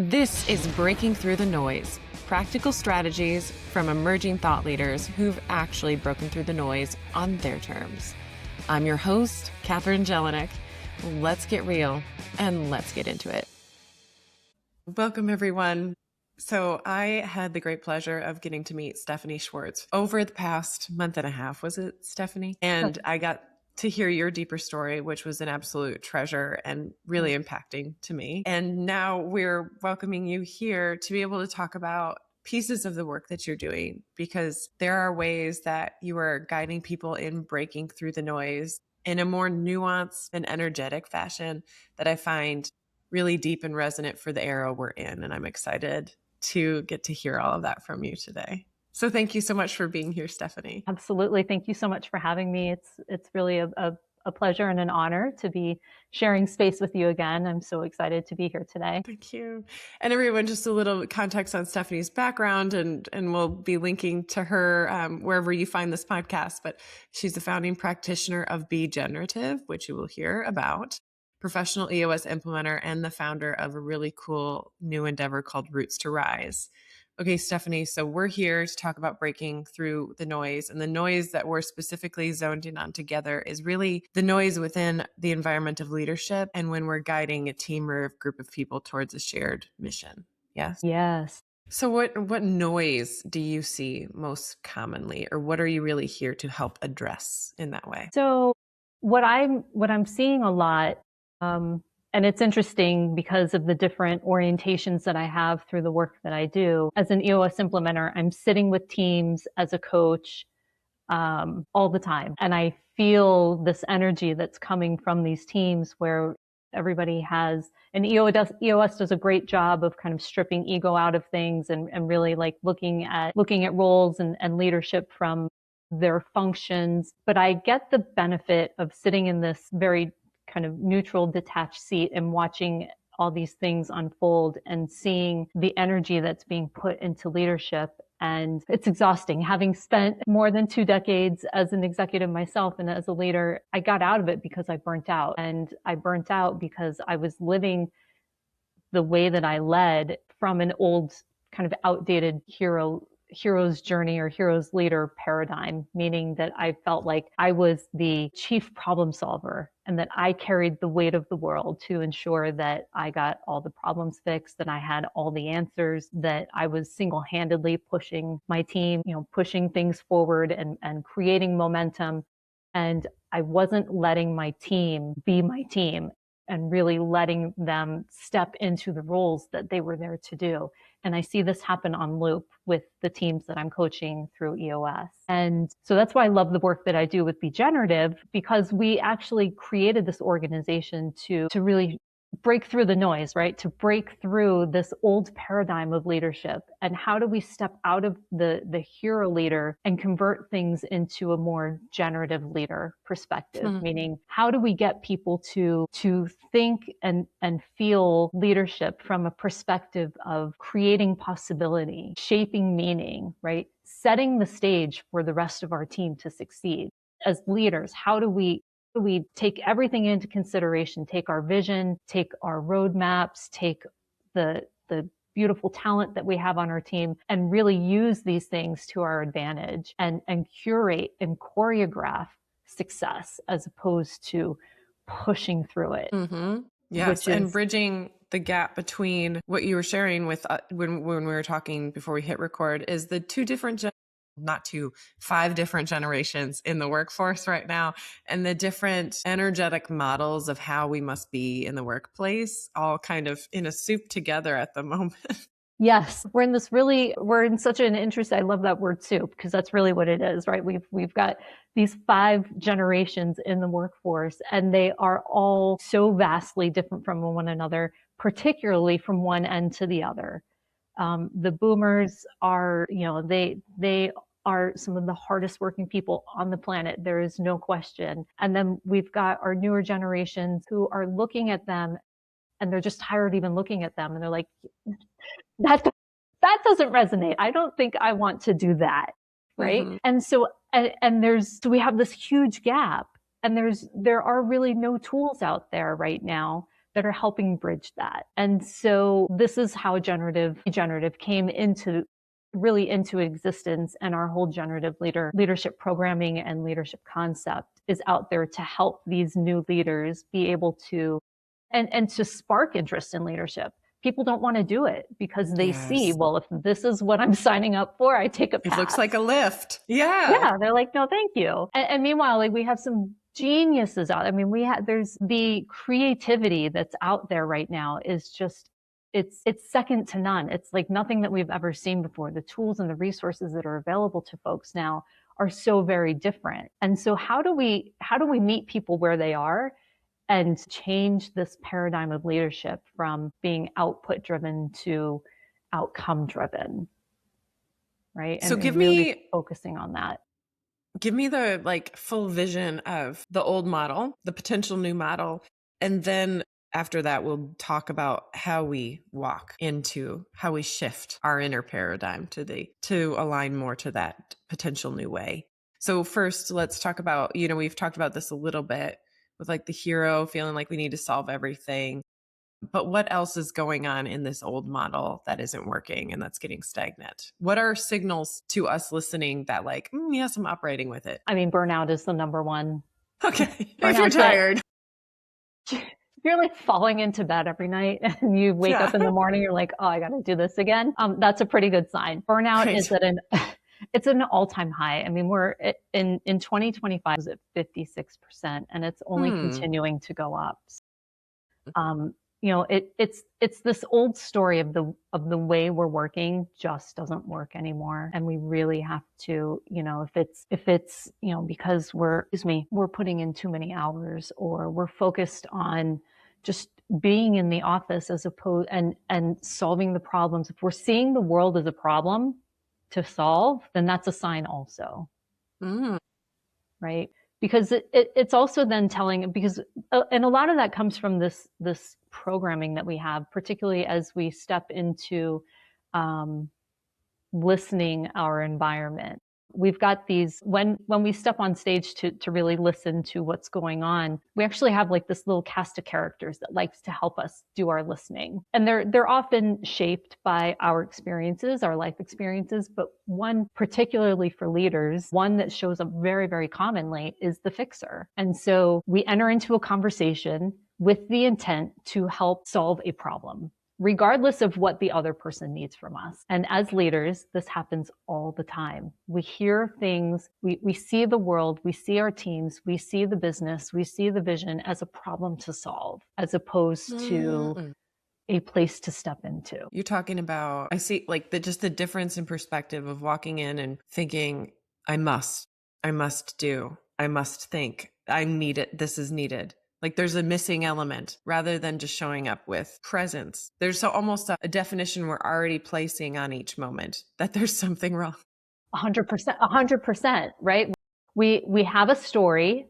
This is Breaking Through the Noise, practical strategies from emerging thought leaders who've actually broken through the noise on their terms. I'm your host, Catherine Jelinek. Let's get real and let's get into it. Welcome, everyone. So I had the great pleasure of getting to meet Stefani Schwartz over the past month and a half. Was it, Stefani? And I got to hear your deeper story, which was an absolute treasure and really impacting to me. And now we're welcoming you here to be able to talk about pieces of the work that you're doing, because there are ways that you are guiding people in breaking through the noise in a more nuanced and energetic fashion that I find really deep and resonant for the era we're in. And I'm excited to get to hear all of that from you today. So thank you so much for being here, Stefani. Absolutely. Thank you so much for having me. It's really a pleasure and an honor to be sharing space with you again. I'm so excited to be here today. Thank you. And everyone, just a little context on Stefani's background, and we'll be linking to her wherever you find this podcast, but she's the founding practitioner of Be Generative, which you will hear about, professional EOS implementer, and the founder of a really cool new endeavor called Roots to Rise. Okay, Stefani, so we're here to talk about breaking through the noise, and the noise that we're specifically zoned in on together is really the noise within the environment of leadership and when we're guiding a team or a group of people towards a shared mission. Yes? Yes. So what noise do you see most commonly, or what are you really here to help address in that way? So what I'm seeing a lot, and it's interesting because of the different orientations that I have through the work that I do. As an EOS implementer, I'm sitting with teams as a coach all the time. And I feel this energy that's coming from these teams where everybody has, and EOS does a great job of kind of stripping ego out of things and really like looking at roles and leadership from their functions. But I get the benefit of sitting in this very kind of neutral, detached seat and watching all these things unfold and seeing the energy that's being put into leadership. And it's exhausting. Having spent more than 2 decades as an executive myself and as a leader, I got out of it because I burnt out. And I burnt out because I was living the way that I led from an old kind of outdated hero's journey or hero's leader paradigm, meaning that I felt like I was the chief problem solver and that I carried the weight of the world to ensure that I got all the problems fixed, that I had all the answers, that I was single-handedly pushing my team, pushing things forward and creating momentum. And I wasn't letting my team be my team and really letting them step into the roles that they were there to do. And I see this happen on loop with the teams that I'm coaching through EOS. And so that's why I love the work that I do with Be Generative, because we actually created this organization to really break through the noise, right? To break through this old paradigm of leadership. And how do we step out of the hero leader and convert things into a more generative leader perspective? Mm-hmm. Meaning, how do we get people to think and feel leadership from a perspective of creating possibility, shaping meaning, right? Setting the stage for the rest of our team to succeed. As leaders, how do we take everything into consideration, take our vision, take our roadmaps, take the beautiful talent that we have on our team, and really use these things to our advantage and curate and choreograph success as opposed to pushing through it. Mm-hmm. Yes, and bridging the gap between what you were sharing with when we were talking before we hit record is the 5 different generations in the workforce right now, and the different energetic models of how we must be in the workplace, all kind of in a soup together at the moment. Yes, we're in such an interest. I love that word soup because that's really what it is, right? We've got these 5 generations in the workforce, and they are all so vastly different from one another, particularly from one end to the other. The boomers are, they are some of the hardest working people on the planet. There is no question. And then we've got our newer generations who are looking at them and they're just tired even looking at them. And they're like, that doesn't resonate. I don't think I want to do that. Right. Mm-hmm. And so we have this huge gap, and there are really no tools out there right now that are helping bridge that. And so this is how generative came into existence, and our whole generative leadership programming and leadership concept is out there to help these new leaders be able to and to spark interest in leadership. People don't want to do it because they see, well, if this is what I'm signing up for, I take a pass. It looks like a lift. Yeah. Yeah. They're like, no, thank you. And meanwhile, like, we have some geniuses out. I mean, there's the creativity that's out there right now is just, it's second to none. It's like nothing that we've ever seen before. The tools and the resources that are available to folks now are so very different. And so how do we meet people where they are and change this paradigm of leadership from being output driven to outcome driven, right? So and really focusing on that. Give me the like full vision of the old model, the potential new model. And then after that, we'll talk about how we walk into how we shift our inner paradigm to align more to that potential new way. So first, let's talk about, we've talked about this a little bit with like the hero feeling like we need to solve everything. But what else is going on in this old model that isn't working and that's getting stagnant? What are signals to us listening that like, yes, I'm operating with it? I mean, burnout is the number one. Okay. If you're tired. If you're like falling into bed every night and you wake up in the morning, you're like, oh, I got to do this again. That's a pretty good sign. Burnout is at it's an all-time high. I mean, we're in 2025 is at 56%, and it's only continuing to go up. It's this old story of the way we're working just doesn't work anymore. And we really have to, if it's, because we're putting in too many hours, or we're focused on just being in the office as opposed and solving the problems. If we're seeing the world as a problem to solve, then that's a sign also. Right? Because it's also then telling, and a lot of that comes from this programming that we have, particularly as we step into listening our environment. We've got these, when we step on stage to really listen to what's going on, we actually have like this little cast of characters that likes to help us do our listening. And they're often shaped by our experiences, our life experiences, but one particularly for leaders, one that shows up very, very commonly is the fixer. And so we enter into a conversation with the intent to help solve a problem, regardless of what the other person needs from us. And as leaders, this happens all the time. We hear things, we see the world, we see our teams, we see the business, we see the vision as a problem to solve, as opposed to a place to step into. You're talking about, I see like just the difference in perspective of walking in and thinking, I must do, I must think, I need it, this is needed. Like there's a missing element rather than just showing up with presence. There's almost a definition we're already placing on each moment that there's something wrong. 100%, right? We have a story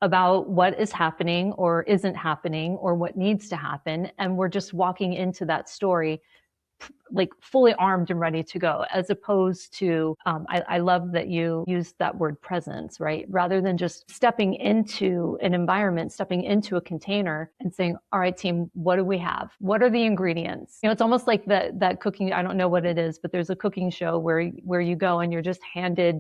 about what is happening or isn't happening or what needs to happen. And we're just walking into that story like fully armed and ready to go, as opposed to, I love that you used that word presence, right? Rather than just stepping into an environment, stepping into a container and saying, all right, team, what do we have? What are the ingredients? It's almost like that cooking, I don't know what it is, but there's a cooking show where you go and you're just handed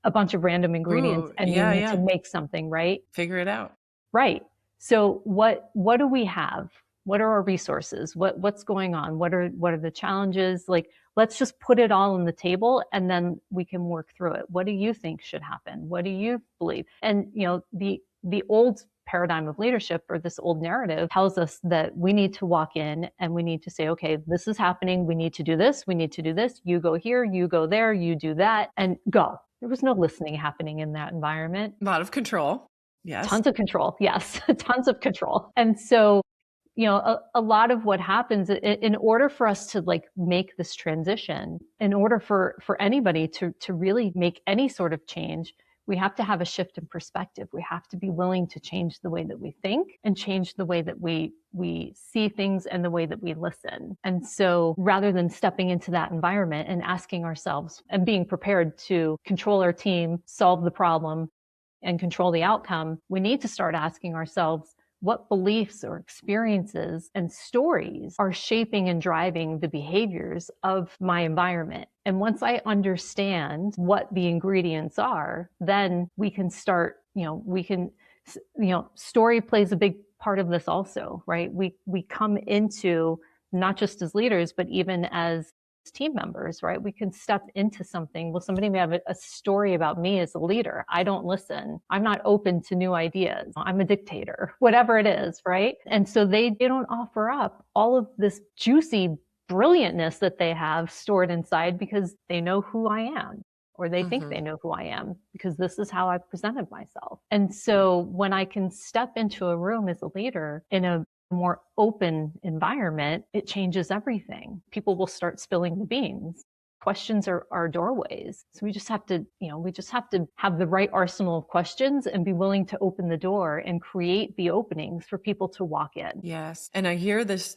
a bunch of random ingredients and you need to make something, right? Figure it out. Right. So what do we have? What are our resources? What's going on? What are the challenges? Like, let's just put it all on the table and then we can work through it. What do you think should happen? What do you believe? And, the old paradigm of leadership, or this old narrative, tells us that we need to walk in and we need to say, okay, this is happening. We need to do this. We need to do this. You go here, you go there, you do that, and go. There was no listening happening in that environment. A lot of control. Yes. Tons of control. Yes. Tons of control. And so, a lot of what happens in order for us to like make this transition, in order for anybody to really make any sort of change, we have to have a shift in perspective. We have to be willing to change the way that we think and change the way that we see things and the way that we listen. And so rather than stepping into that environment and asking ourselves and being prepared to control our team, solve the problem, and control the outcome, we need to start asking ourselves, what beliefs or experiences and stories are shaping and driving the behaviors of my environment. And once I understand what the ingredients are, then we can start, story plays a big part of this also, right? We come into, not just as leaders, but even as team members, right? We can step into something. Well, somebody may have a story about me as a leader. I don't listen. I'm not open to new ideas. I'm a dictator, whatever it is, right? And so they don't offer up all of this juicy brilliantness that they have stored inside because they know who I am, or they think they know who I am because this is how I've presented myself. And so when I can step into a room as a leader in a more open environment, it changes everything. People will start spilling the beans. Questions are doorways. So we just have to have the right arsenal of questions and be willing to open the door and create the openings for people to walk in. Yes. And I hear this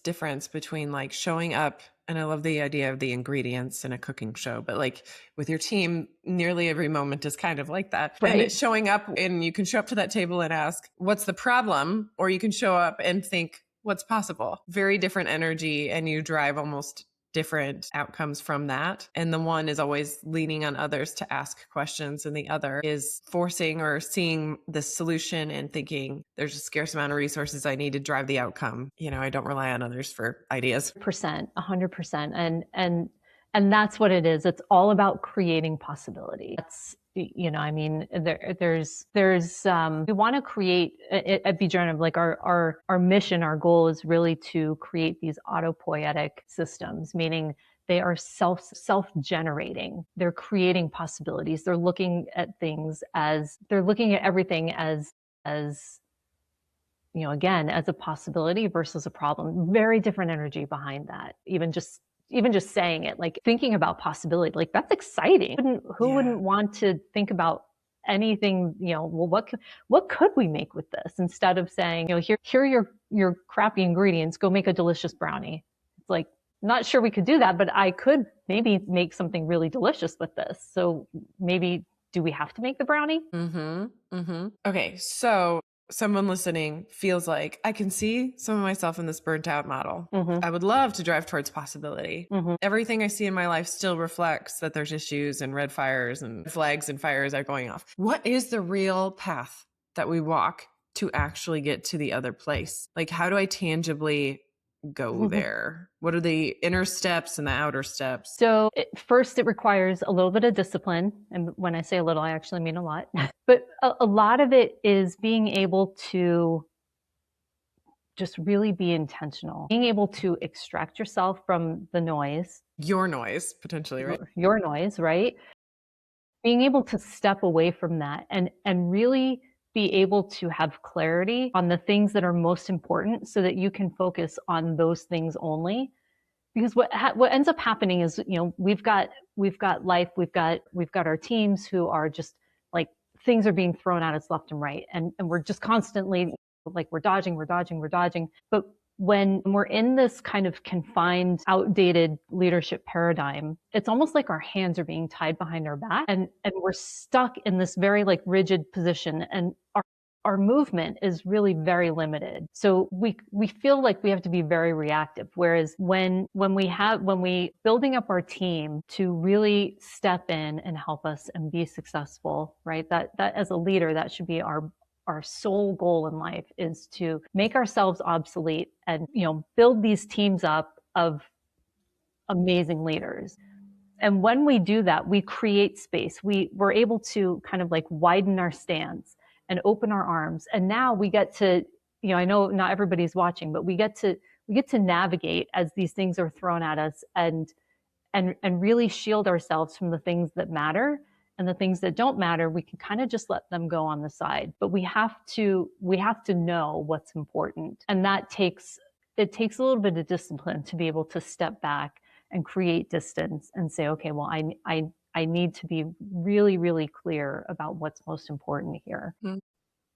difference between like showing up, and I love the idea of the ingredients in a cooking show, but like with your team, nearly every moment is kind of like that. Right. And it's showing up, and you can show up to that table and ask, what's the problem? Or you can show up and think, what's possible? Very different energy, and you drive almost different outcomes from that. And the one is always leaning on others to ask questions, and the other is forcing or seeing the solution and thinking there's a scarce amount of resources I need to drive the outcome. I don't rely on others for ideas. 100%. And that's what it is. It's all about creating possibility. That's, we want to create at Be Generative, like our mission, our goal is really to create these autopoietic systems, meaning they are self-generating. They're creating possibilities. They're looking at everything as again, as a possibility versus a problem. Very different energy behind that. Even just saying it, like thinking about possibility, like that's exciting. Who wouldn't want to think about anything, well, what could we make with this, instead of saying, here are your crappy ingredients, go make a delicious brownie. It's like, not sure we could do that, but I could maybe make something really delicious with this. So maybe, do we have to make the brownie? Okay. So someone listening feels like, I can see some of myself in this burnt out model. I would love to drive towards possibility. Everything I see in my life still reflects that there's issues and red fires and flags and fires are going off. What is the real path that we walk to actually get to the other place? Like, how do I tangibly go there? What are the inner steps and the outer steps? So first, it requires a little bit of discipline. And when I say a little, I actually mean a lot. But a lot of it is being able to just really be intentional, being able to extract yourself from the noise. Your noise, potentially, right? Your noise, right? Being able to step away from that and really be able to have clarity on the things that are most important, so that you can focus on those things only. Because what ends up happening is, we've got life, we've got our teams who are just like, things are being thrown at us left and right, and we're just constantly like, we're dodging. But when we're in this kind of confined, outdated leadership paradigm, it's almost like our hands are being tied behind our back, and we're stuck in this very like rigid position, and our movement is really very limited. So we feel like we have to be very reactive. Whereas when we building up our team to really step in and help us and be successful, right? That as a leader, that should be our sole goal in life, is to make ourselves obsolete and, build these teams up of amazing leaders. And when we do that, we create space. We're able to kind of like widen our stance and open our arms. And now we get to, I know not everybody's watching, but we get to navigate as these things are thrown at us, and really shield ourselves from the things that matter, and the things that don't matter, we can kind of just let them go on the side. But we have to know what's important. And it takes a little bit of discipline to be able to step back and create distance and say, okay, well, I need to be really, really clear about what's most important here.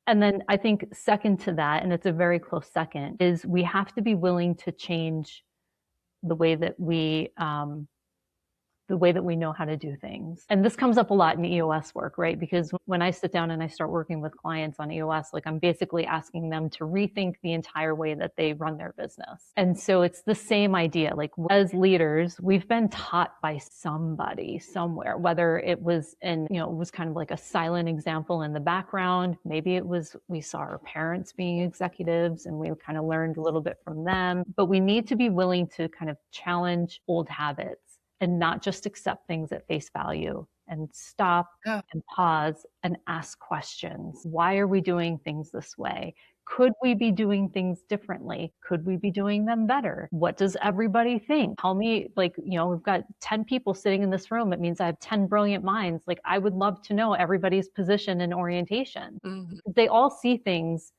And then I think second to that, and it's a very close second, is we have to be willing to change the way that we the way that we know how to do things. And this comes up a lot in EOS work, right? Because when I sit down and I start working with clients on EOS, like I'm basically asking them to rethink the entire way that they run their business. And so it's the same idea. Like as leaders, we've been taught by somebody somewhere, whether it was it was kind of like a silent example in the background. Maybe it was we saw our parents being executives and we kind of learned a little bit from them. But we need to be willing to kind of challenge old habits and not just accept things at face value and stop and pause and ask questions. Why are we doing things this way? Could we be doing things differently? Could we be doing them better? What does everybody think? Tell me, we've got 10 people sitting in this room. It means I have 10 brilliant minds. Like, I would love to know everybody's position and orientation. Mm-hmm. They all see things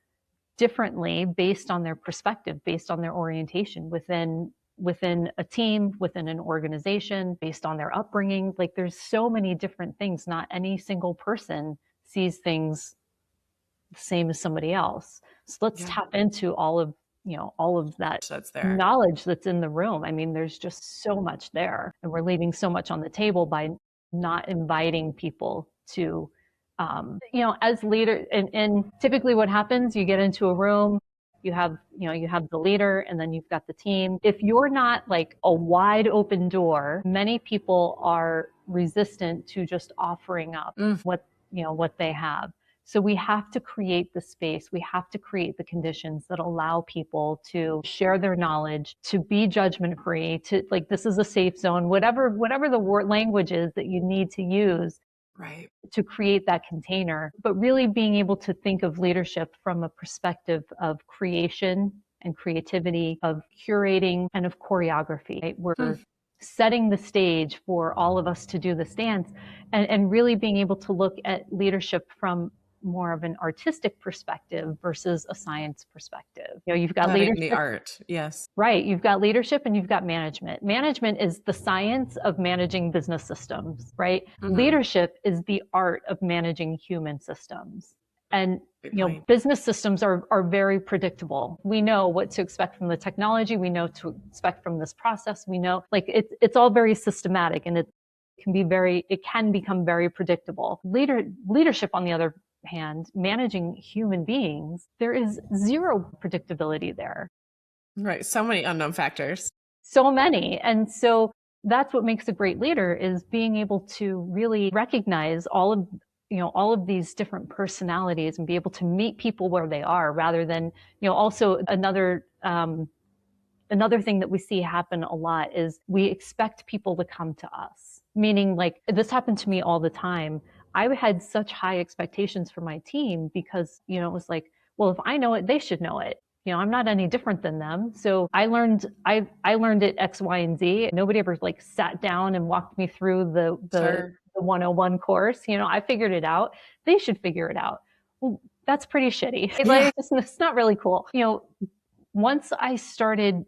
differently based on their perspective, based on their orientation within a team, within an organization, based on their upbringing. Like, there's so many different things. Not any single person sees things the same as somebody else. So let's tap into all of that knowledge that's in the room. I mean, there's just so much there, and we're leaving so much on the table by not inviting people to, as leader. And typically what happens, you get into a room, you have the leader, and then you've got the team. If you're not like a wide open door, many people are resistant to just offering up what they have. So we have to create the space. We have to create the conditions that allow people to share their knowledge, to be judgment free, to like, this is a safe zone, whatever the word language is that you need to use. Right. To create that container, but really being able to think of leadership from a perspective of creation and creativity, of curating, and of choreography. Right? We're setting the stage for all of us to do this dance, and really being able to look at leadership from more of an artistic perspective versus a science perspective. You've got leadership, the art. Yes. Right. You've got leadership and you've got management. Management is the science of managing business systems, right? Mm-hmm. Leadership is the art of managing human systems. And business systems are very predictable. We know what to expect from the technology. We know to expect from this process. We know, like, it's all very systematic, and it can become very predictable. Leadership, on the other hand, managing human beings, there is zero predictability there. Right. So many unknown factors. So many. And so that's what makes a great leader, is being able to really recognize all of these different personalities and be able to meet people where they are, rather than, also another thing that we see happen a lot is we expect people to come to us. Meaning, like, this happened to me all the time. I had such high expectations for my team because, it was like, well, if I know it, they should know it. I'm not any different than them. So I learned it X, Y, and Z. Nobody ever like sat down and walked me through the 101 course. I figured it out. They should figure it out. Well, that's pretty shitty. Yeah. Like, it's not really cool. Once I started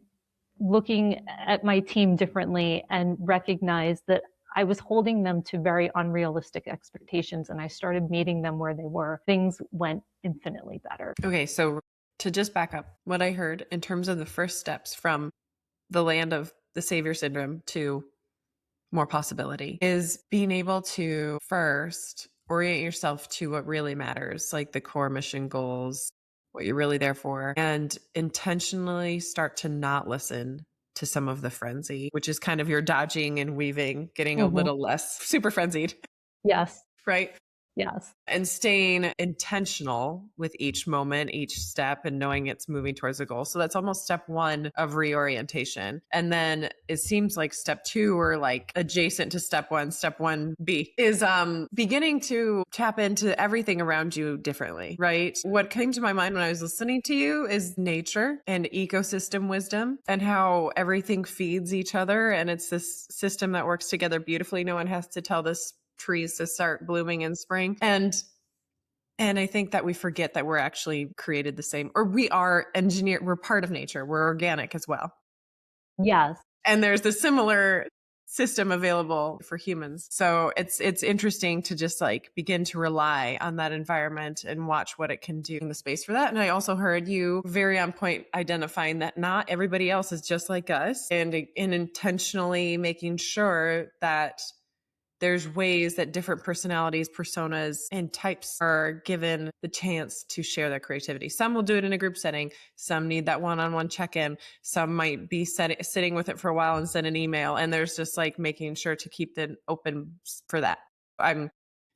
looking at my team differently and recognized that I was holding them to very unrealistic expectations, and I started meeting them where they were, things went infinitely better. Okay, so to just back up, what I heard in terms of the first steps from the land of the savior syndrome to more possibility is being able to first orient yourself to what really matters, like the core mission goals, what you're really there for, and intentionally start to not listen to some of the frenzy, which is kind of your dodging and weaving, getting a little less super frenzied. Yes. Right? Yes. And staying intentional with each moment, each step, and knowing it's moving towards a goal. So that's almost step one of reorientation. And then it seems like step two, or like adjacent to step 1B, is beginning to tap into everything around you differently, right? What came to my mind when I was listening to you is nature and ecosystem wisdom, and how everything feeds each other. And it's this system that works together beautifully. No one has to tell this trees to start blooming in spring. And I think that we forget that we're actually created the same, or we are engineered. We're part of nature. We're organic as well. Yes. And there's the similar system available for humans. So it's interesting to just like begin to rely on that environment and watch what it can do in the space for that. And I also heard you very on point identifying that not everybody else is just like us, and intentionally making sure that there's ways that different personalities, personas, and types are given the chance to share their creativity. Some will do it in a group setting. Some need that one-on-one check-in. Some might be sitting with it for a while and send an email. And there's just like making sure to keep it open for that.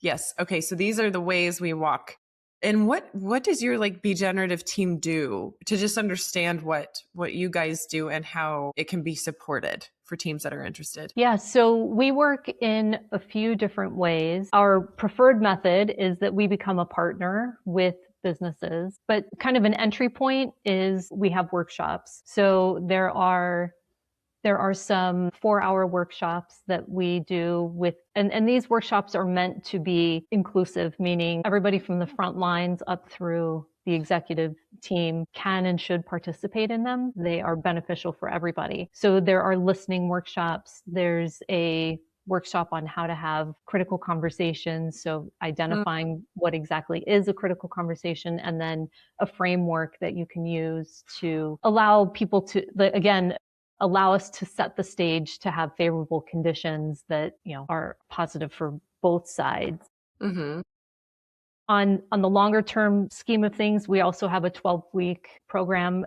Yes. Okay. So these are the ways we walk. And what does your like Be Generative team do to just understand what you guys do and how it can be supported for teams that are interested? Yeah, so we work in a few different ways. Our preferred method is that we become a partner with businesses, but kind of an entry point is we have workshops. So there are some 4-hour workshops that we do with, and these workshops are meant to be inclusive, meaning everybody from the front lines up through the executive team can and should participate in them. They are beneficial for everybody. So there are listening workshops. There's a workshop on how to have critical conversations. So identifying what exactly is a critical conversation, and then a framework that you can use to allow people to, again, allow us to set the stage to have favorable conditions that, are positive for both sides. Mm-hmm. On the longer term scheme of things, we also have a 12-week program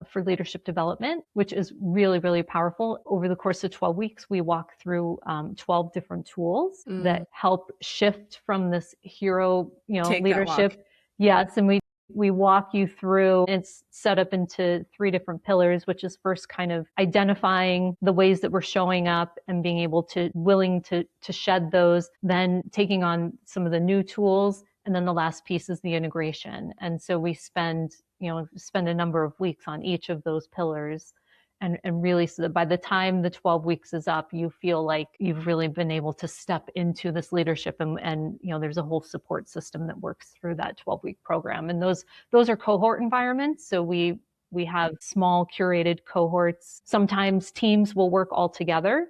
for leadership development, which is really, really powerful. Over the course of 12 weeks, we walk through 12 different tools that help shift from this hero, leadership. Yes, and we walk you through. It's set up into 3 different pillars, which is first kind of identifying the ways that we're showing up and being able to willing to shed those, then taking on some of the new tools. And then the last piece is the integration. And so we spend a number of weeks on each of those pillars, and really, so that by the time the 12 weeks is up, you feel like you've really been able to step into this leadership, and there's a whole support system that works through that 12-week program. And those are cohort environments. So we have small curated cohorts. Sometimes teams will work all together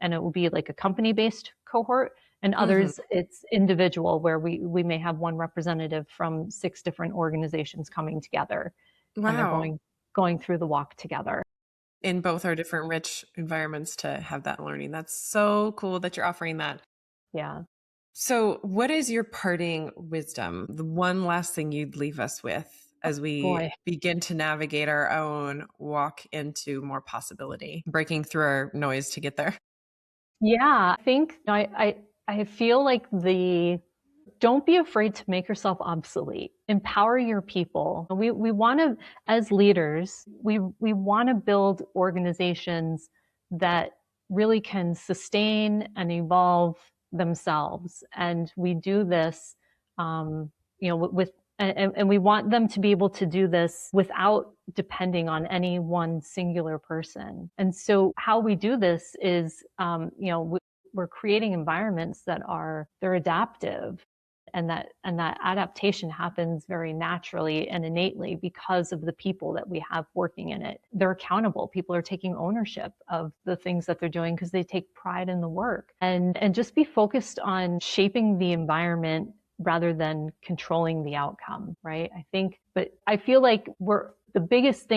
and it will be like a company-based cohort. And others, it's individual, where we may have one representative from 6 different organizations coming together. Wow. And they're going through the walk together. In both our different rich environments to have that learning. That's so cool that you're offering that. Yeah. So what is your parting wisdom? The one last thing you'd leave us with as we begin to navigate our own walk into more possibility, breaking through our noise to get there? Yeah, I think I feel like don't be afraid to make yourself obsolete. Empower your people. We want to, as leaders, we want to build organizations that really can sustain and evolve themselves. And we do this, with, and we want them to be able to do this without depending on any one singular person. And so how we do this is, we're creating environments they're adaptive, and that adaptation happens very naturally and innately because of the people that we have working in it. They're accountable. People are taking ownership of the things that they're doing because they take pride in the work, and just be focused on shaping the environment rather than controlling the outcome, right? But I feel like the biggest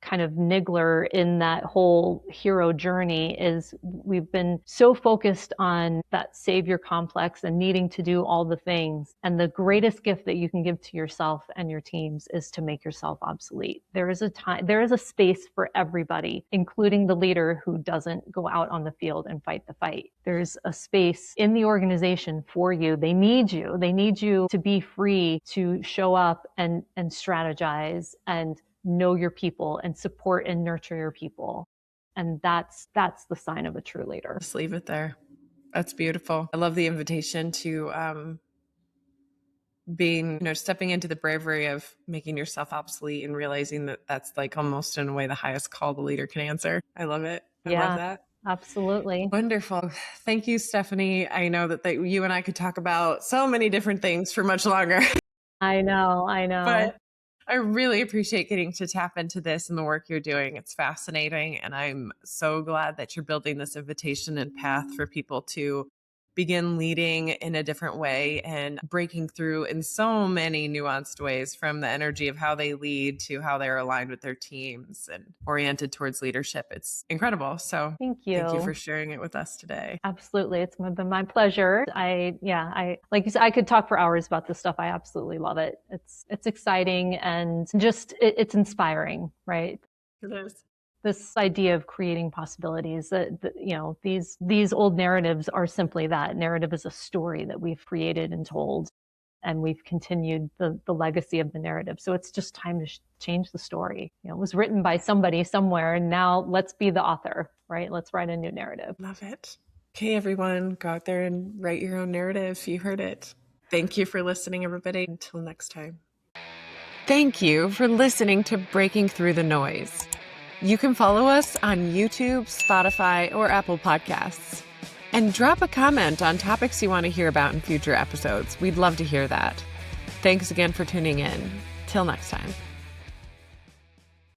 kind of niggler in that whole hero journey is we've been so focused on that savior complex and needing to do all the things. And the greatest gift that you can give to yourself and your teams is to make yourself obsolete. There is a space for everybody, including the leader who doesn't go out on the field and fight the fight. There's a space in the organization for you. They need you. They need you to be free to show up and strategize and know your people and support and nurture your people. And that's the sign of a true leader. Just leave it there. That's beautiful. I love the invitation to stepping into the bravery of making yourself obsolete and realizing that that's like almost in a way the highest call the leader can answer. I love it. I love that. Absolutely. Wonderful. Thank you, Stefani. I know that you and I could talk about so many different things for much longer. I know. But I really appreciate getting to tap into this and the work you're doing. It's fascinating. And I'm so glad that you're building this invitation and path for people to begin leading in a different way and breaking through in so many nuanced ways, from the energy of how they lead to how they're aligned with their teams and oriented towards leadership. It's incredible. So Thank you. Thank you for sharing it with us today. Absolutely. It's been my pleasure. I like you said, I could talk for hours about this stuff. I absolutely love it. It's exciting and just, it's inspiring, right? It is. This idea of creating possibilities that these old narratives are simply that. Narrative is a story that we've created and told, and we've continued the legacy of the narrative. So it's just time to change the story. It was written by somebody somewhere, and now let's be the author, right? Let's write a new narrative. Love it. Okay, everyone, go out there and write your own narrative. You heard it. Thank you for listening, everybody. Until next time. Thank you for listening to Breaking Through the Noise. You can follow us on YouTube, Spotify, or Apple Podcasts. And drop a comment on topics you want to hear about in future episodes. We'd love to hear that. Thanks again for tuning in. Till next time.